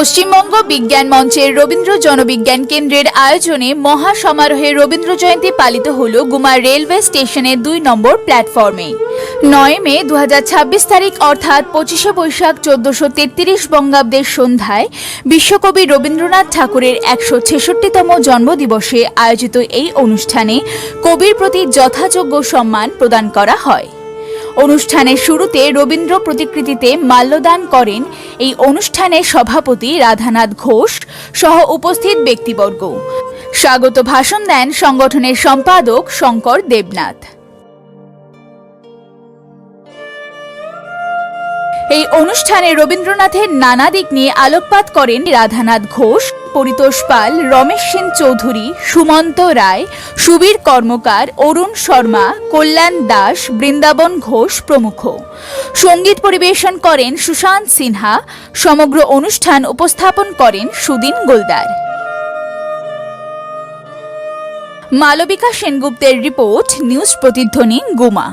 পশ্চিমবঙ্গ বিজ্ঞান মঞ্চের রবীন্দ্র জনবিজ্ঞান কেন্দ্রের আয়োজনে মহা সমারোহে রবীন্দ্র জয়ন্তী পালিত হল গুমা রেলওয়ে স্টেশনের 2 নম্বর প্ল্যাটফর্মে। 9 মে 2026 তারিখ অর্থাৎ 25শে বৈশাখ 1433 বঙ্গাব্দের সন্ধ্যায় বিশ্বকবি রবীন্দ্রনাথ ঠাকুরের 166তম জন্মদিবসে আয়োজিত এই অনুষ্ঠানে কবির প্রতি যথাযোগ্য সম্মান প্রদান করা হয়। অনুষ্ঠানের শুরুতে রবীন্দ্র প্রতিকৃতিতে মাল্যদান করেন এই অনুষ্ঠানের সভাপতি রাধানাথ ঘোষ সহ উপস্থিত ব্যক্তিবর্গ। স্বাগত ভাষণ দেন সংগঠনের সম্পাদক শঙ্কর দেবনাথ। এই অনুষ্ঠানে রবীন্দ্রনাথের নানা দিক নিয়ে আলোকপাত করেন রাধানাথ ঘোষ, পরিতোষ পাল, রমেশ সেন চৌধুরী, সুমন্ত রায়, সুবীর কর্মকার, অরুণ শর্মা, কল্যাণ দাস, বৃন্দাবন ঘোষ প্রমুখ। সঙ্গীত পরিবেশন করেন সুশান্ত সিনহা। সমগ্র অনুষ্ঠান উপস্থাপন করেন সুদিন গোলদার। মালবিকা সেনগুপ্তের রিপোর্ট, নিউজ প্রতিধ্বনি, গুমা।